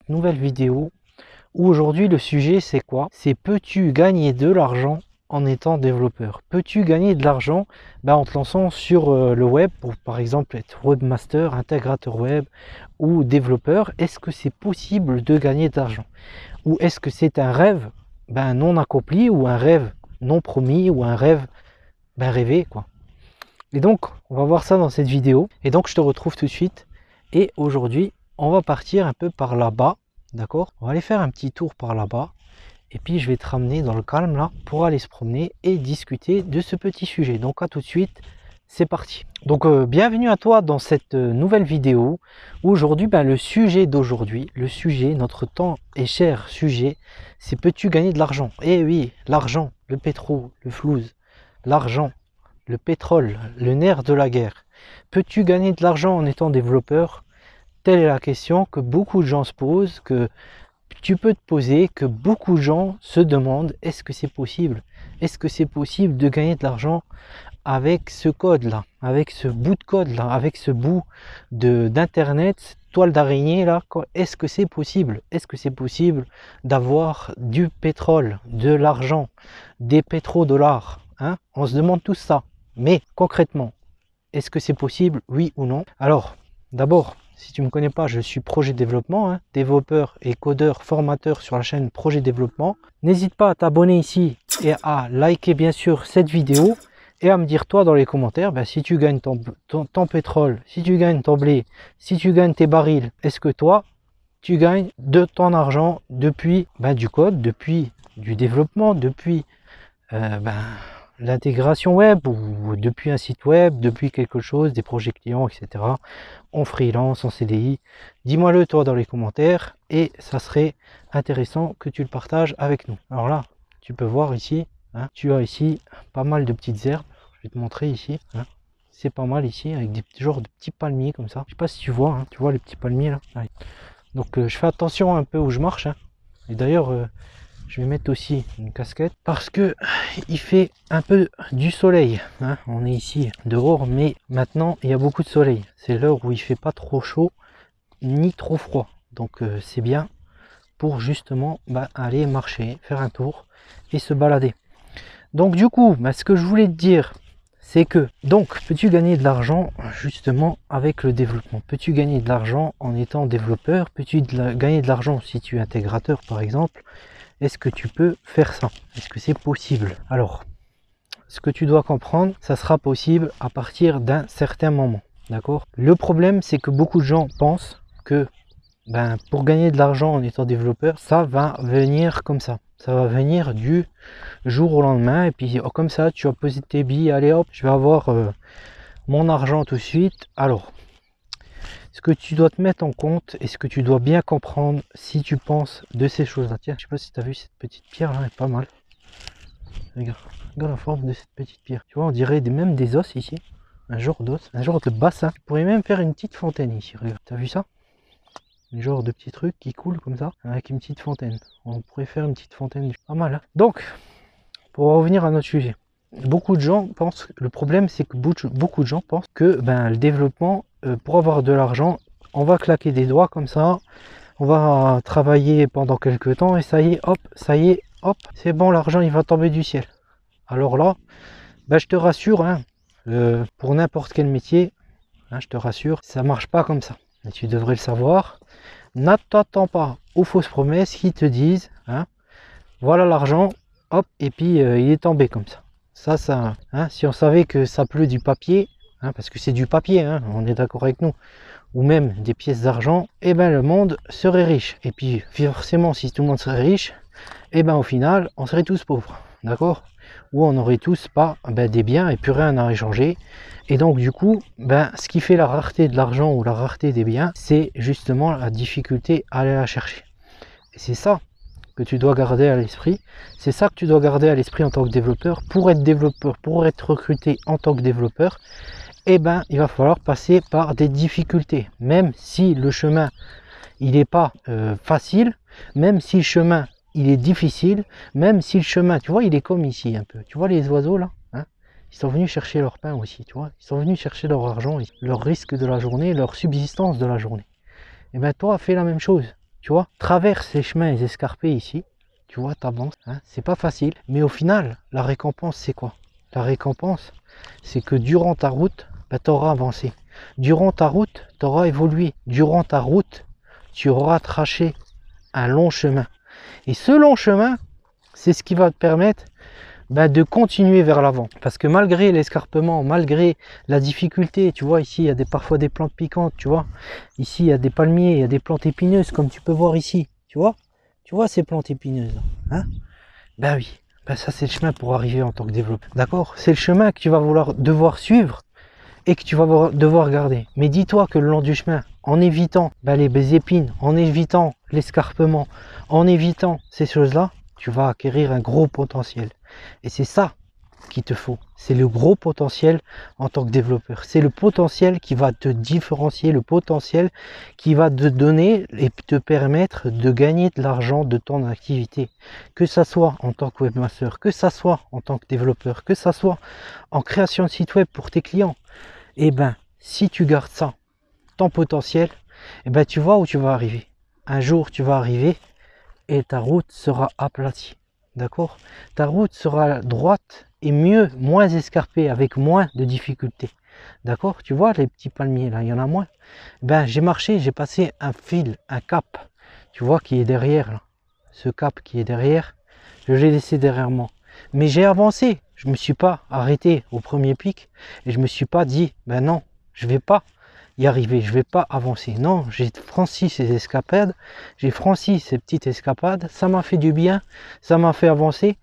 cette nouvelle vidéo où aujourd'hui le sujet c'est quoi? C'est peux-tu gagner de l'argent en étant développeur? Peux-tu gagner de l'argent en te lançant sur le web pour par exemple être webmaster, intégrateur web ou développeur? Est-ce que c'est possible de gagner de l'argent? Ou est-ce que c'est un rêve non accompli ou un rêve non promis ou un rêve rêvé quoi? Et donc on va voir ça dans cette vidéo et donc je te retrouve tout de suite et aujourd'hui on va partir un peu par là-bas, d'accord? On va aller faire un petit tour par là-bas et puis je vais te ramener dans le calme là pour aller se promener et discuter de ce petit sujet. Donc à tout de suite, c'est parti. Donc bienvenue à toi dans cette nouvelle vidéo où aujourd'hui le sujet d'aujourd'hui, notre temps et cher sujet, c'est peux-tu gagner de l'argent? Eh oui, l'argent, le pétrole, le flouze, l'argent, le pétrole, le nerf de la guerre. Peux-tu gagner de l'argent en étant développeur? Telle est la question que beaucoup de gens se posent, que tu peux te poser, que beaucoup de gens se demandent, est-ce que c'est possible? Est-ce que c'est possible de gagner de l'argent avec ce code là, avec ce bout de code là, avec ce bout d'internet, toile d'araignée là? Est-ce que c'est possible? Est-ce que c'est possible d'avoir du pétrole, de l'argent, des pétrodollars, hein? On se demande tout ça. Mais concrètement, est-ce que c'est possible, oui ou non? Alors, d'abord, si tu ne me connais pas, je suis Projet Développement, hein, développeur et codeur formateur sur la chaîne Projet Développement. N'hésite pas à t'abonner ici et à liker bien sûr cette vidéo et à me dire toi dans les commentaires si tu gagnes ton pétrole, si tu gagnes ton blé, si tu gagnes tes barils, est-ce que toi, tu gagnes de ton argent depuis du code, depuis du développement, depuis l'intégration web ou depuis un site web, depuis quelque chose, des projets clients, etc. En freelance, en CDI. Dis-moi le toi dans les commentaires et ça serait intéressant que tu le partages avec nous. Alors là, tu peux voir ici, hein, tu as ici pas mal de petites herbes. Je vais te montrer ici. Hein. C'est pas mal ici avec des genres de petits palmiers comme ça. Je sais pas si tu vois, hein, tu vois les petits palmiers là. Allez. Donc je fais attention un peu où je marche. Hein. Et d'ailleurs, je vais mettre aussi une casquette parce que il fait un peu du soleil, hein. On est ici dehors mais maintenant il y a beaucoup de soleil, c'est l'heure où il fait pas trop chaud ni trop froid, donc c'est bien pour justement aller marcher, faire un tour et se balader. Donc du coup ce que je voulais te dire, c'est que donc peux-tu gagner de l'argent justement avec le développement? Peux-tu gagner de l'argent en étant développeur? Peux-tu gagner de l'argent si tu es intégrateur par exemple? Est-ce que tu peux faire ça? Est-ce que c'est possible? Alors, ce que tu dois comprendre, ça sera possible à partir d'un certain moment. D'accord? Le problème, c'est que beaucoup de gens pensent que pour gagner de l'argent en étant développeur, ça va venir comme ça. Ça va venir du jour au lendemain. Et puis, comme ça, tu vas poser tes billes. Allez hop, je vais avoir mon argent tout de suite. Alors, ce que tu dois te mettre en compte et ce que tu dois bien comprendre si tu penses de ces choses-là. Tiens, je sais pas si tu as vu cette petite pierre là, elle est pas mal. Regarde la forme de cette petite pierre. Tu vois, on dirait même des os ici. Un genre d'os, un genre de bassin. Tu pourrais même faire une petite fontaine ici. Regarde, t'as vu ça? Un genre de petit truc qui coule comme ça, avec une petite fontaine. On pourrait faire une petite fontaine. Pas mal, hein? Donc, pour revenir à notre sujet. Beaucoup de gens pensent, le problème c'est que beaucoup de gens pensent que le développement, pour avoir de l'argent, on va claquer des doigts comme ça, on va travailler pendant quelques temps et ça y est, hop, c'est bon, l'argent il va tomber du ciel. Alors là, je te rassure, hein, pour n'importe quel métier, hein, je te rassure, ça marche pas comme ça. Et tu devrais le savoir. N'attends pas aux fausses promesses qui te disent, hein, voilà l'argent, hop, et puis il est tombé comme ça. Ça, hein, si on savait que ça pleut du papier, hein, parce que c'est du papier, hein, on est d'accord avec nous, ou même des pièces d'argent, le monde serait riche. Et puis forcément, si tout le monde serait riche, au final, on serait tous pauvres, d'accord? Ou on n'aurait tous pas des biens et plus rien à échanger. Et donc du coup, ce qui fait la rareté de l'argent ou la rareté des biens, c'est justement la difficulté à aller la chercher. Et c'est ça que tu dois garder à l'esprit. C'est ça que tu dois garder à l'esprit en tant que développeur. Pour être recruté en tant que développeur, il va falloir passer par des difficultés. Même si le chemin, il n'est pas facile, même si le chemin, il est difficile, même si le chemin, tu vois, il est comme ici un peu. Tu vois les oiseaux là, hein, ils sont venus chercher leur pain aussi, tu vois. Ils sont venus chercher leur argent, leur risque de la journée, leur subsistance de la journée. Et toi, fais la même chose. tu vois, traverse les chemins escarpés ici, tu vois, t'avances, hein, c'est pas facile, mais au final, la récompense, c'est quoi? La récompense, c'est que durant ta route, bah, tu auras avancé. Durant ta route, tu auras évolué. Durant ta route, tu auras tracé un long chemin. Et ce long chemin, c'est ce qui va te permettre de continuer vers l'avant. Parce que malgré l'escarpement, malgré la difficulté, tu vois, ici, il y a parfois des plantes piquantes, tu vois. Ici, il y a des palmiers, il y a des plantes épineuses, comme tu peux voir ici, tu vois. Tu vois ces plantes épineuses, hein? Ben oui, ça c'est le chemin pour arriver en tant que développeur. D'accord? C'est le chemin que tu vas devoir suivre et que tu vas devoir garder. Mais dis-toi que le long du chemin, en évitant les épines, en évitant l'escarpement, en évitant ces choses-là, tu vas acquérir un gros potentiel. Et c'est ça qu'il te faut. C'est le gros potentiel en tant que développeur. C'est le potentiel qui va te différencier, le potentiel qui va te donner et te permettre de gagner de l'argent de ton activité. Que ça soit en tant que webmaster, que ça soit en tant que développeur, que ça soit en création de site web pour tes clients. Et si tu gardes ça, ton potentiel, tu vois où tu vas arriver. Un jour, tu vas arriver et ta route sera aplatie. D'accord? Ta route sera droite et moins escarpée, avec moins de difficultés. D'accord? Tu vois les petits palmiers là, il y en a moins. J'ai marché, j'ai passé un fil, un cap, tu vois, qui est derrière là. Ce cap qui est derrière, je l'ai laissé derrière moi. Mais j'ai avancé, je me suis pas arrêté au premier pic et je me suis pas dit, non, je vais pas y arriver, je vais pas avancer. Non, j'ai franchi ces escapades, j'ai franchi ces petites escapades, ça m'a fait du bien, ça m'a fait avancer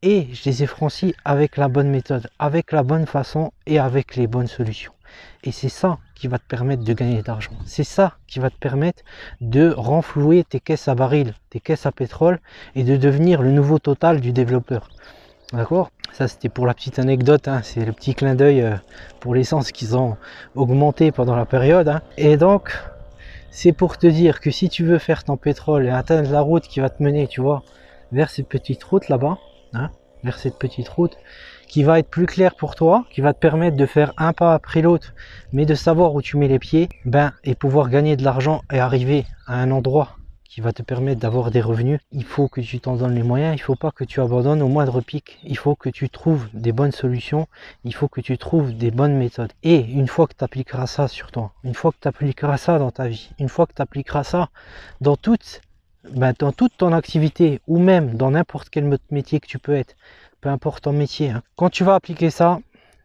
et je les ai franchis avec la bonne méthode, avec la bonne façon et avec les bonnes solutions. Et c'est ça qui va te permettre de gagner de l'argent. C'est ça qui va te permettre de renflouer tes caisses à baril, tes caisses à pétrole et de devenir le nouveau Total du développeur. D'accord? Ça c'était pour la petite anecdote, hein. C'est le petit clin d'œil pour l'essence qu'ils ont augmenté pendant la période. Hein. Et donc, c'est pour te dire que si tu veux faire ton pétrole et atteindre la route qui va te mener, tu vois, vers cette petite route là-bas, hein, vers cette petite route, qui va être plus claire pour toi, qui va te permettre de faire un pas après l'autre, mais de savoir où tu mets les pieds, et pouvoir gagner de l'argent et arriver à un endroit qui va te permettre d'avoir des revenus, il faut que tu t'en donnes les moyens, il ne faut pas que tu abandonnes au moindre pic, il faut que tu trouves des bonnes solutions, il faut que tu trouves des bonnes méthodes. Et une fois que tu appliqueras ça sur toi, une fois que tu appliqueras ça dans ta vie, une fois que tu appliqueras ça dans toute ton activité ou même dans n'importe quel métier que tu peux être, peu importe ton métier, hein. Quand tu vas appliquer ça,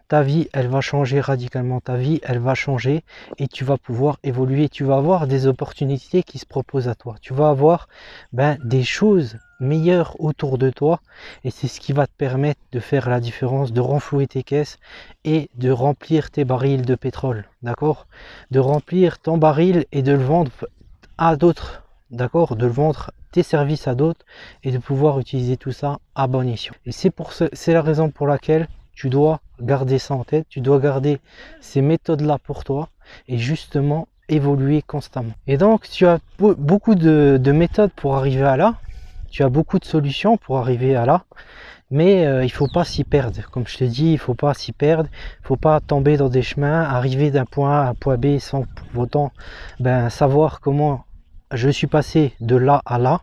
ta vie, elle va changer radicalement, ta vie, elle va changer et tu vas pouvoir évoluer, tu vas avoir des opportunités qui se proposent à toi, tu vas avoir des choses meilleures autour de toi et c'est ce qui va te permettre de faire la différence, de renflouer tes caisses et de remplir tes barils de pétrole, d'accord? De remplir ton baril et de le vendre à d'autres, d'accord? De le vendre tes services à d'autres et de pouvoir utiliser tout ça à bon escient. Et c'est la raison pour laquelle tu dois garder ça en tête, tu dois garder ces méthodes-là pour toi et justement évoluer constamment. Et donc, tu as beaucoup de méthodes pour arriver à là, tu as beaucoup de solutions pour arriver à là, mais il faut pas s'y perdre. Comme je te dis, il faut pas s'y perdre, il faut pas tomber dans des chemins, arriver d'un point A à un point B sans pour autant savoir comment je suis passé de là à là,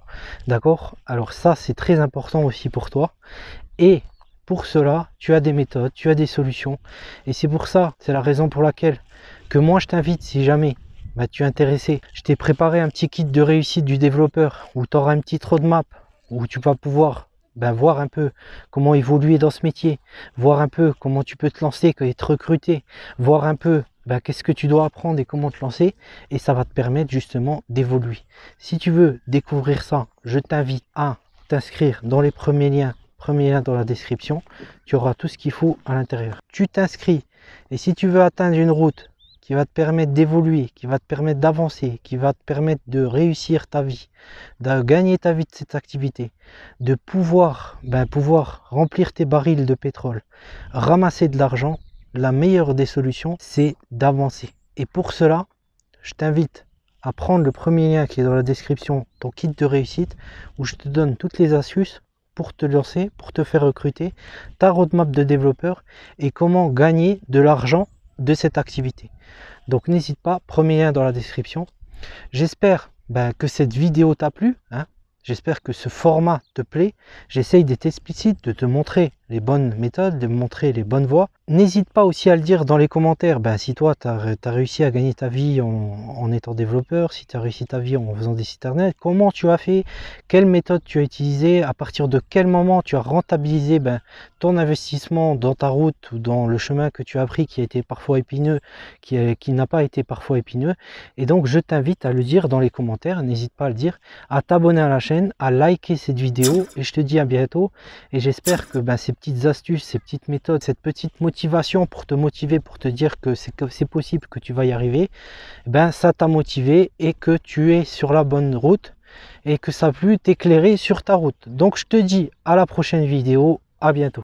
d'accord? Alors ça, c'est très important aussi pour toi. Et pour cela, tu as des méthodes, tu as des solutions. Et c'est pour ça, c'est la raison pour laquelle que moi je t'invite, si jamais tu es intéressé, je t'ai préparé un petit kit de réussite du développeur où tu auras une petite roadmap, où tu vas pouvoir voir un peu comment évoluer dans ce métier, voir un peu comment tu peux te lancer, être recruté, voir un peu qu'est-ce que tu dois apprendre et comment te lancer, et ça va te permettre justement d'évoluer. Si tu veux découvrir ça, je t'invite à t'inscrire dans les premiers liens dans la description, tu auras tout ce qu'il faut à l'intérieur. Tu t'inscris et si tu veux atteindre une route qui va te permettre d'évoluer, qui va te permettre d'avancer, qui va te permettre de réussir ta vie, de gagner ta vie de cette activité, de pouvoir remplir tes barils de pétrole, ramasser de l'argent, la meilleure des solutions, c'est d'avancer. Et pour cela, je t'invite à prendre le premier lien qui est dans la description, ton kit de réussite, où je te donne toutes les astuces pour te lancer, pour te faire recruter, ta roadmap de développeur et comment gagner de l'argent de cette activité. Donc n'hésite pas, premier lien dans la description. J'espère que cette vidéo t'a plu, hein. J'espère que ce format te plaît. J'essaye d'être explicite, de te montrer les bonnes méthodes, de montrer les bonnes voies. N'hésite pas aussi à le dire dans les commentaires. Si toi, tu as réussi à gagner ta vie en étant développeur, si tu as réussi ta vie en faisant des sites internet, comment tu as fait, quelle méthode tu as utilisée, à partir de quel moment tu as rentabilisé ton investissement dans ta route ou dans le chemin que tu as pris qui a été parfois épineux, qui n'a pas été parfois épineux. Et donc, je t'invite à le dire dans les commentaires. N'hésite pas à le dire, à t'abonner à la chaîne, à liker cette vidéo, et je te dis à bientôt. Et j'espère que ces petites astuces, ces petites méthodes, cette petite motivation pour te motiver, pour te dire que c'est possible, que tu vas y arriver, ça t'a motivé et que tu es sur la bonne route et que ça a pu t'éclairer sur ta route. Donc je te dis à la prochaine vidéo, à bientôt.